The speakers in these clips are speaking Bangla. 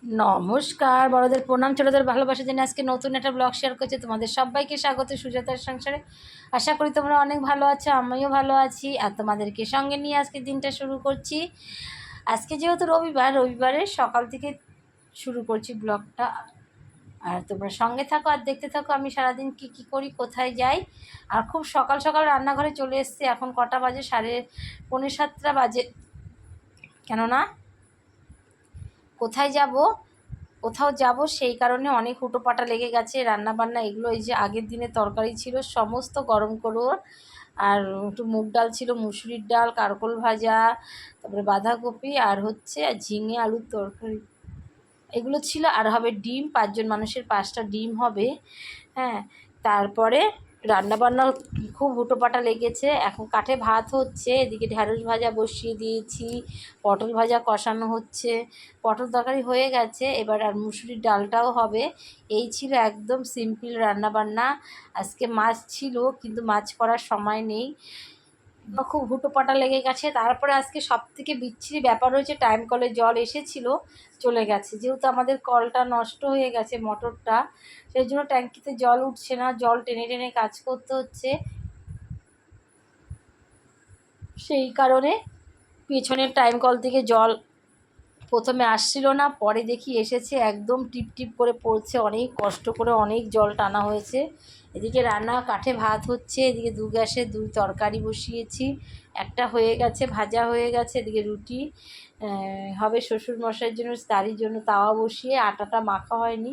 নমস্কার, বড়দের প্রণাম, ছোটদের ভালোবাসা জেনে আজকে নতুন একটা ব্লগ শেয়ার করছি। তোমাদের সবাইকে স্বাগত সুজাতার সংসারে। আশা করি তোমরা অনেক ভালো আছো, আমিও ভালো আছি। আর তোমাদেরকে সঙ্গে নিয়ে আজকে দিনটা শুরু করছি। আজকে যেহেতু রবিবারের সকাল থেকে শুরু করছি ব্লগটা। আর তোমরা সঙ্গে থাকো আর দেখতে থাকো আমি সারাদিন কি কি করি, কোথায় যাই। আর খুব সকাল সকাল রান্নাঘরে চলে এসেছি। এখন কটা বাজে? 6:45 বাজে। কেননা কোথায় যাব, কোথাও যাব সেই কারণে অনেক হুটোপাটা লেগে গেছে। রান্নাবান্না এগুলো, এই যে আগের দিনে তরকারি ছিল সমস্ত গরম করো। আর একটু মুগ ডাল ছিল, মুসুরির ডাল, কারকোল ভাজা, তারপরে বাঁধাকপি আর হচ্ছে ঝিঙে আলুর তরকারি, এগুলো ছিল। আর হবে ডিম, 5জন মানুষের 5টা ডিম হবে। হ্যাঁ, তারপরে রান্নাবান্না খুব হুটোপাটা লেগেছে। এখন কাঠে ভাত হচ্ছে, এদিকে ঢ্যাঁড়স ভাজা বসিয়ে দিয়েছি, পটল ভাজা কষানো হচ্ছে, পটল তরকারি হয়ে গেছে এবার। আর মুসুরির ডালটাও হবে। এই ছিল একদম সিম্পল রান্নাবান্না। আজকে মাছ ছিল কিন্তু মাছ করার সময় নেই, খুব হুটোপাটা লেগে গেছে। তারপরে আজকে সবথেকে বিচ্ছিরি ব্যাপার হয়েছে, টাইম কলে জল এসেছিল, চলে গেছে। যেহেতু আমাদের কলটা নষ্ট হয়ে গেছে, মোটরটা, সেই জন্য ট্যাঙ্কিতে জল উঠছে না, জল টেনে টেনে কাজ করতে হচ্ছে। সেই কারণে পেছনের টাইম কল থেকে জল প্রথমে আসছিল না, পরে দেখি এসেছে, একদম টিপ টিপ করে পড়ছে। অনেক কষ্ট করে অনেক জল টানা হয়েছে। এদিকে রান্না, কাঠে ভাত হচ্ছে, এদিকে 2 গ্যাসে 2 তরকারি বসিয়েছি, একটা হয়ে গেছে, ভাজা হয়ে গেছে। এদিকে রুটি হবে শ্বশুরমশাইয়ের জন্য, তারই জন্য তাওয়া বসিয়ে, আটাটা মাখা হয়নি,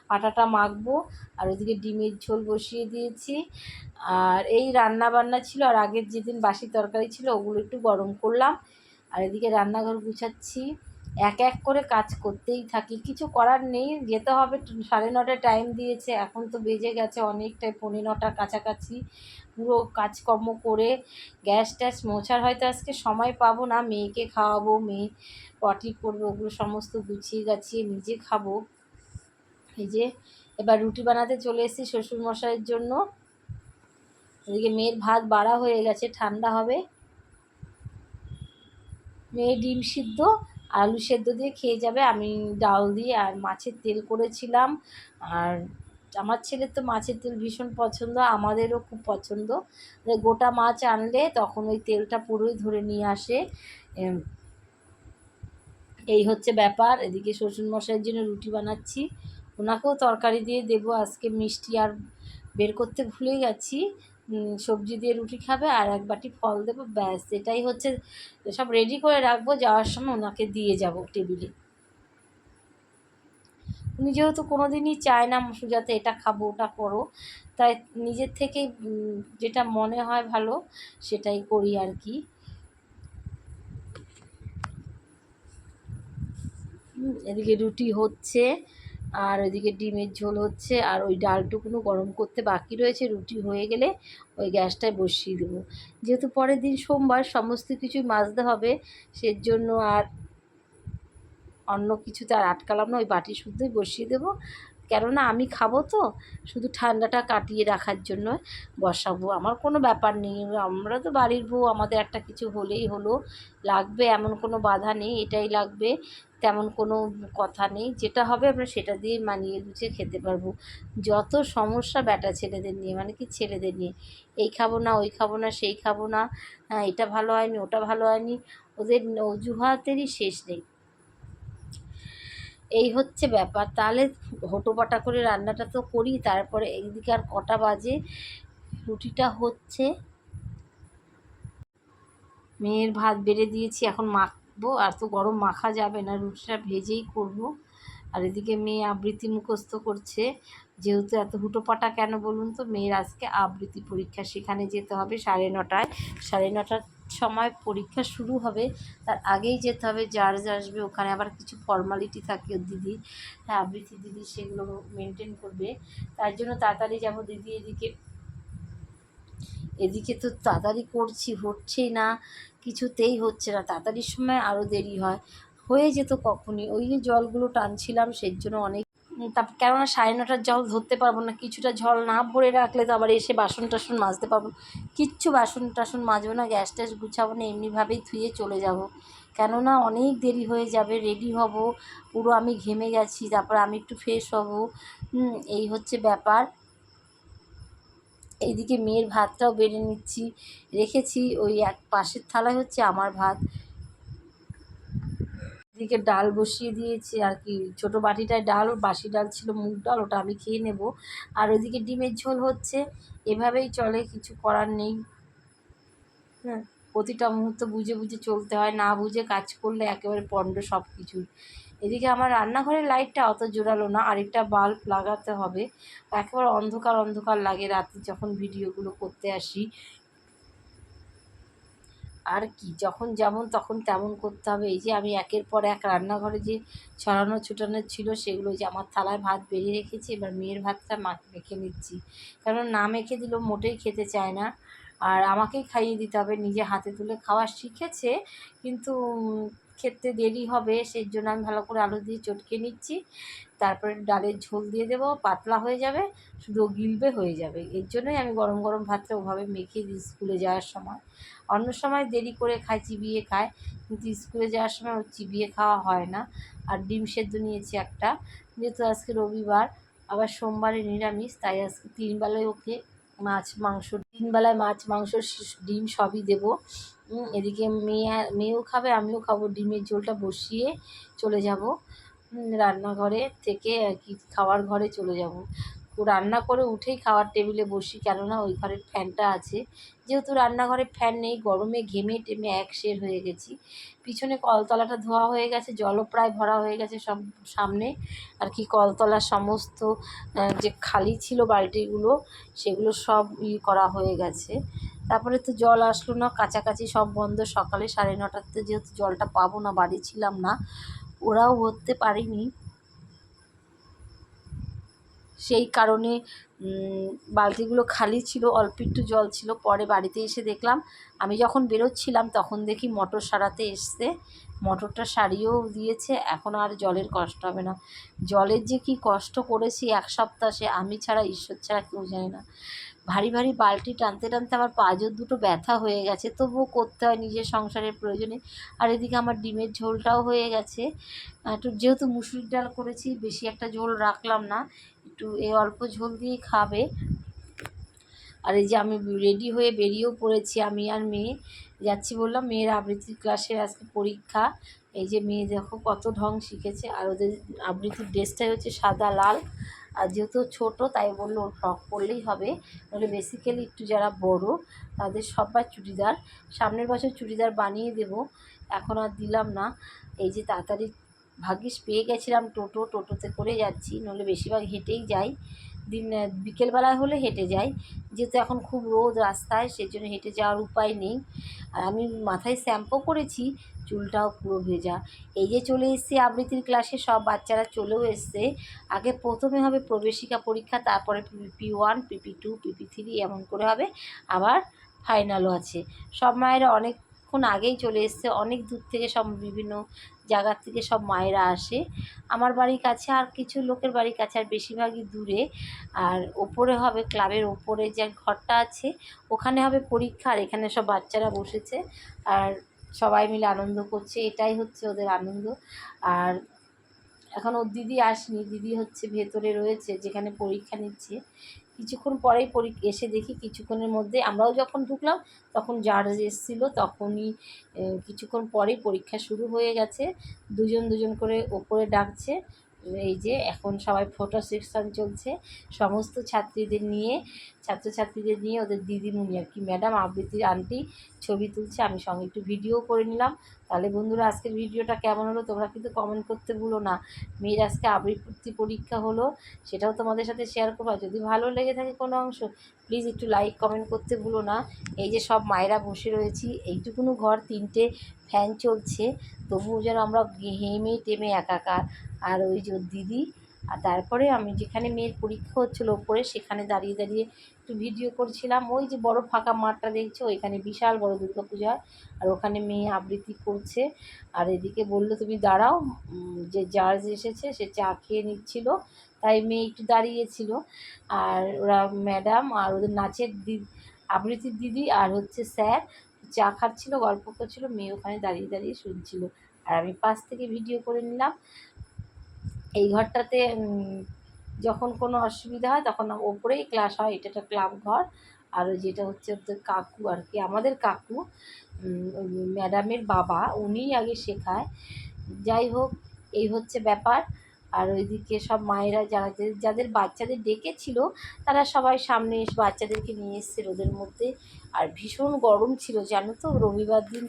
আটাটা মাখবো। আর ওদিকে ডিমের ঝোল বসিয়ে দিয়েছি। আর এই রান্না বান্না ছিল। আর আগের যেদিন বাসি তরকারি ছিল ওগুলো একটু গরম করলাম। আর এদিকে রান্নাঘর গুছাচ্ছি, এক এক করে কাজ করতেই থাকি, কিছু করার নেই, যেতে হবে। 9:30 টাইম দিয়েছে, এখন তো বেজে গেছে অনেকটাই, 9:45 কাছাকাছি। পুরো কাজকর্ম করে গ্যাস ট্যাস মোছার হয়তো আজকে সময় পাবো না। মেয়েকে খাওয়াবো, মেয়ে পটি করবে, ওগুলো সমস্ত গুছিয়ে গাছিয়ে নিজে খাবো। এই যে এবার রুটি বানাতে চলে এসেছি শ্বশুরমশাইয়ের জন্য। এদিকে মেয়ের ভাত বাড়া হয়ে গেছে, ঠান্ডা হবে। মেয়ে ডিম সিদ্ধ আলু সেদ্ধ দিয়ে খেয়ে যাবে, আমি ডাল দিয়ে আর মাছের তেল করেছিলাম। আর আমার ছেলের তো মাছের তেল ভীষণ পছন্দ, আমাদেরও খুব পছন্দ। গোটা মাছ আনলে তখন ওই তেলটা পুরোই ধরে নিয়ে আসে। এই হচ্ছে ব্যাপার। এদিকে শ্বশুরমশাইয়ের জন্য রুটি বানাচ্ছি, ওনাকেও তরকারি দিয়ে দেবো। আজকে মিষ্টি আর বের করতে ভুলে গেছি, সবজি দিয়ে রুটি খাবে আর এক বাটি ফল দেবো, ব্যাস। এটাই হচ্ছে, সব রেডি করে রাখবো, যাওয়ার সময় ওনাকে দিয়ে যাব টেবিলে। উনি যেহেতু কোনো দিনই চায় না সুজাতা এটা খাবো ওটা করো, তাই নিজের থেকেই যেটা মনে হয় ভালো সেটাই করি আর কি। এদিকে রুটি হচ্ছে আর ওইদিকে ডিমের ঝোল হচ্ছে, আর ওই ডালটুকুনো গরম করতে বাকি রয়েছে। রুটি হয়ে গেলে ওই গ্যাসটায় বসিয়ে দেবো। যেহেতু পরের দিন সোমবার, সমস্ত কিছুই মাজতে হবে, সেজন্য আর অন্য কিছুতে আর আটকালাম না, ওই বাটি শুদ্ধই বসিয়ে দেবো। কেননা আমি খাবো তো, শুধু ঠান্ডাটা কাটিয়ে রাখার জন্য বসাবো। আমার কোনো ব্যাপার নেই, আমরা তো বাড়ির বউ, আমাদের একটা কিছু হলেই হলো, লাগবে এমন কোনো বাধা নেই, এটাই লাগবে তেমন কোনো কথা নেই। যেটা হবে আমরা সেটা দিয়ে মানিয়ে গুছিয়ে খেতে পারবো। যত সমস্যা ব্যাটা ছেলেদের নিয়ে, মানে কি ছেলেদের নিয়ে, এই খাবো না, ওই খাবো না, সেই খাবো না, হ্যাঁ এটা ভালো হয়নি, ওটা ভালো হয়নি, ওদের অজুহাতেরই শেষ নেই। এই হচ্ছে ব্যাপার। তাহলে হুটোপাটা করে রান্নাটা তো করি, তারপরে এইদিকে আর কটা বাজে, রুটিটা হচ্ছে, মেয়ের ভাত বেড়ে দিয়েছি, এখন মাখবো। আর তো গরম মাখা যাবে না, রুটিটা ভেজেই করব। আর এদিকে মেয়ে আবৃত্তি মুখস্থ করছে। যেহেতু এত হুটোপাটা কেন বলুন তো, মেয়ের আজকে আবৃত্তি পরীক্ষা, সেখানে যেতে হবে 9:30টায়। 9:30টার সময় পরীক্ষা শুরু হবে, তার আগেই যেতে হবে। জাজ আসবে, ওখানে আবার কিছু ফর্মালিটি থাকে ওর দিদির, হ্যাঁ আবৃত্তি দিদি সেগুলো মেনটেন করবে, তার জন্য তাড়াতাড়ি যাব। দিদি এদিকে তো তাড়াতাড়ি করছি, হচ্ছেই না, কিছুতেই হচ্ছে না। তাড়াতাড়ির সময় আরও দেরি হয়, হয়ে যেত কখনই। ওই যে জলগুলো টানছিলাম সেই জন্য অনেক, তারপর কেননা 9:30টার জল ধরতে পারবো না, কিছুটা জল না ভরে রাখলে তো আবার এসে বাসন টাসন মাজতে পারবো, কিচ্ছু বাসন টাসন মাজবো না, গ্যাস ট্যাস গুছাবো না, এমনিভাবেই ধুয়ে চলে যাব। কেননা অনেক দেরি হয়ে যাবে, রেডি হব, পুরো আমি ঘেমে গেছি, তারপর আমি একটু ফ্রেশ হব, এই হচ্ছে ব্যাপার। এইদিকে মেয়ের ভাতটাও বেড়ে নিচ্ছি, রেখেছি ওই এক পাশের থালায় হচ্ছে আমার ভাত। এদিকে ডাল বসিয়ে দিয়েছি আর কি, ছোটো বাটিটায় ডাল, বাসি ডাল ছিল মুগ ডাল, ওটা আমি খেয়ে নেব। আর ওইদিকে ডিমের ঝোল হচ্ছে, এভাবেই চলে, কিছু করার নেই। হ্যাঁ, প্রতিটা মুহূর্ত বুঝে বুঝে চলতে হয়, না বুঝে কাজ করলে একেবারে পণ্ড সব কিছুই। এদিকে আমার রান্নাঘরের লাইটটা অত জোরালো না, আরেকটা বাল্ব লাগাতে হবে, একেবারে অন্ধকার অন্ধকার লাগে রাতে যখন ভিডিওগুলো করতে আসি। আর কি, যখন যেমন তখন তেমন করতে হবে। এই যে আমি একের পর এক রান্নাঘরে যে ছড়ানো ছোটানো ছিল সেগুলো, যে আমার থালায় ভাত বেড়ে রেখেছি, এবার মেয়ের ভাতটা মেখে নিচ্ছি, কারণ না মেখে দিলেও মোটেই খেতে চায় না, আর আমাকেই খাইয়ে দিতে হবে। নিজে হাতে তুলে খাওয়া শিখেছে, কিন্তু খেতে দেরি হবে, সেই জন্য আমি ভালো করে আলু দিয়ে চটকে নিচ্ছি, তারপরে ডালের ঝোল দিয়ে দেবো, পাতলা হয়ে যাবে, শুধু গিলবে হয়ে যাবে। এর জন্যই আমি গরম গরম ভাতটা ওভাবে মেখে দিই স্কুলে যাওয়ার সময়। অন্য সময় দেরি করে খায়, চিবিয়ে খায়, কিন্তু স্কুলে যাওয়ার সময় ওর চিবিয়ে খাওয়া হয় না। আর ডিম সেদ্ধ নিয়েছি একটা, যেহেতু আজকে রবিবার, আবার সোমবারে নিরামিষ, তাই আজকে 3 বেলায় ওকে মাছ মাংস, 3 বেলায় মাছ মাংস ডিম সবই দেবো। এদিকে মেয়েও খাবে, আমিও খাবো। ডিমের ঝোলটা বসিয়ে চলে যাব রান্নাঘরে থেকে আর কি, খাওয়ার ঘরে চলে যাব। রান্না করে উঠেই খাওয়ার টেবিলে বসি, কেননা ওই ঘরের ফ্যানটা আছে, যেহেতু রান্নাঘরে ফ্যান নেই, গরমে ঘেমে টেমে একশের হয়ে গেছি। পিছনে কলতলাটা ধোয়া হয়ে গেছে, জলও প্রায় ভরা হয়ে গেছে সব সামনে আর কি, কলতলার সমস্ত যে খালি ছিল বালতিগুলো, সেগুলো সব করা হয়ে গেছে। তারপরে তো জল আসলো না, কাছাকাছি সব বন্ধ, সকালে 9:30টাতে যেহেতু জলটা পাবো না, বাড়ি ছিলাম না, ওরাও ভরতে পারেনি, সেই কারণে বালতিগুলো খালি ছিল, অল্প একটু জল ছিল। পরে বাড়িতে এসে দেখলাম, আমি যখন বেরোচ্ছিলাম তখন দেখি মোটর সারাতে এসছে, মোটরটা সারিয়েও দিয়েছে, এখন আর জলের কষ্ট হবে না। জলের যে কী কষ্ট করেছি 1 সপ্তাহ, সে আমি ছাড়া, ঈশ্বর ছাড়া কেউ জানে না। ভারী ভারী বালতি টানতে টানতে আমার পা জোর দুটো ব্যথা হয়ে গেছে, তবুও করতে হয় নিজের সংসারের প্রয়োজনে। আর এদিকে আমার ডিমের ঝোলটাও হয়ে গেছে, একটু যেহেতু মুসুরির ডাল করেছি, বেশি একটা ঝোল রাখলাম না, একটু এই অল্প ঝোল দিয়েই খাবে। আর এই যে আমি রেডি হয়ে বেরিয়েও পড়েছি, আমি আর মেয়ে যাচ্ছি, বললাম মেয়ের আবৃত্তির ক্লাসের আজকে পরীক্ষা। এই যে মেয়ে দেখো কত ঢং শিখেছে, আর ওদের আবৃত্তির ড্রেসটাই হচ্ছে সাদা লাল, আর যেহেতু ছোটো তাই বললো ওর ফ্রক পরলেই হবে, নাহলে বেসিক্যালি একটু যারা বড় তাদের সবার চুড়িদার। সামনের বছর চুড়িদার বানিয়ে দেব, এখন আর দিলাম না। এই যে তাড়াতাড়ি ভাগ্যিস পেয়ে গেছিলাম টোটোতে করে যাচ্ছি, নইলে বেশিরভাগ হেঁটেই যাই, বিকেলবেলায় হলে হেঁটে যাই, যেহেতু এখন খুব রোদ রাস্তায়, সেজন্য হেঁটে যাওয়ার উপায় নেই। আর আমি মাথায় শ্যাম্পু করেছি, চুলটাও পুরো ভেজা। এই যে চলে এসেছি আবৃত্তির ক্লাসে, সব বাচ্চারা চলেও এসছে। আগে প্রথমে হবে প্রবেশিকা পরীক্ষা, তারপরে PP1, PP2, PP3 এমন করে হবে, আবার ফাইনালও আছে। সব মায়েরা অনেকক্ষণ আগেই চলে এসছে, অনেক দূর থেকে সব বিভিন্ন জায়গার থেকে সব মায়েরা আসে। আমার বাড়ির কাছে আর কিছু লোকের বাড়ির কাছে, আর বেশিরভাগই দূরে। আর ওপরে হবে, ক্লাবের ওপরে যে ঘরটা আছে ওখানে হবে পরীক্ষা, আর এখানে সব বাচ্চারা বসেছে আর সবাই মিলে আনন্দ করছে, এটাই হচ্ছে ওদের আনন্দ। আর এখন ওর দিদি আসেনি, দিদি হচ্ছে ভেতরে রয়েছে যেখানে পরীক্ষা নিচ্ছে। কিছুক্ষণ পরেই এসে দেখি, কিছুক্ষণের মধ্যে আমরাও যখন ঢুকলাম তখন জাজ এসেছিলো, তখনই কিছুক্ষণ পরেই পরীক্ষা শুরু হয়ে গেছে। দুজন দুজন করে ওপরে ডাকছে। এই যে এখন সবাই ফটো সেকশন চলছে, সমস্ত ছাত্রছাত্রীদের নিয়ে ওদের দিদিমণি আর কি, ম্যাডাম আবৃত্তির আন্টি ছবি তুলছে, আমি সঙ্গে একটু ভিডিও করে নিলাম। তাহলে বন্ধুরা, আজকের ভিডিওটা কেমন হলো তোমরা কিন্তু কমেন্ট করতে ভুলো না। মেয়ের আজকে আবৃত্তি পরীক্ষা হলো, সেটাও তোমাদের সাথে শেয়ার করবো। যদি ভালো লেগে থাকে কোনো অংশ, প্লিজ একটু লাইক কমেন্ট করতে ভুলো না। এই যে সব মায়েরা বসে রয়েছি, এইটুকুনো ঘর, 3টে ফ্যান চলছে, তবুও যেন আমরা ঘেমে টেমে একাকার। আর ওই যে দিদি, আর তারপরে আমি যেখানে মেয়ের পরীক্ষা হচ্ছিলো ওপরে, সেখানে দাঁড়িয়ে দাঁড়িয়ে একটু ভিডিও করছিলাম। ওই যে বড় ফাঁকা মাঠটা দেখছো, ওইখানে বিশাল বড় দুর্গাপূজা, আর ওখানে মেয়ে আবৃত্তি করছে। আর এদিকে বললো তুমি দাঁড়াও, যে জাজ এসেছে সে চা খেয়ে নিচ্ছিল, তাই মেয়ে একটু দাঁড়িয়েছিল। আর ওরা ম্যাডাম আর ওদের নাচের আবৃত্তির দিদি আর হচ্ছে স্যার চা খাচ্ছিল, গল্প করছিল, মেয়ে ওখানে দাঁড়িয়ে দাঁড়িয়ে শুনছিল, আর আমি পাশ থেকে ভিডিও করে নিলাম। এই ঘরটাতে যখন কোনো অসুবিধা হয় তখন ওপরেই ক্লাস হয়, এটা একটা ক্লাব ঘর। আর ওই যেটা হচ্ছে ওদের কাকু আর কি, আমাদের কাকু, ম্যাডামের বাবা, উনিই আগে শেখায়। যাই হোক, এই হচ্ছে ব্যাপার। আর ওইদিকে সব মায়েরা যাদের যাদের বাচ্চাদের ডেকেছিল তারা সবাই সামনে এসে বাচ্চাদেরকে নিয়ে এসছে রোদের মধ্যে। আর ভীষণ গরম ছিল জানো তো, রবিবার দিন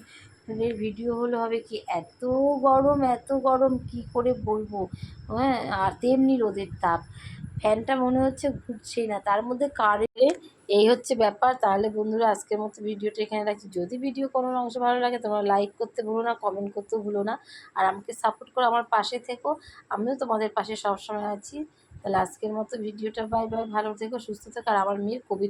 ভিডিও হলে হবে কি, এত গরম এত গরম কি করে বলবো। হ্যাঁ, আর তেমনি রোদের তাপ, ফ্যানটা মনে হচ্ছে ঘুরছেই না, তার মধ্যে কারেন্ট। এই হচ্ছে ব্যাপার। তাহলে বন্ধুরা, আজকের মতো ভিডিওটা এখানে রাখছি। যদি ভিডিও কোনো অংশ ভালো লাগে তোমরা লাইক করতে ভুলো না, কমেন্ট করতেও ভুলো না, আর আমাকে সাপোর্ট করো, আমার পাশে থেকো, আমিও তোমাদের পাশে সবসময় আছি। তাহলে আজকের মতো ভিডিওটা বাই বাই, ভালো থেকো, সুস্থ থেকো। আর আমার মেয়ের কবিতা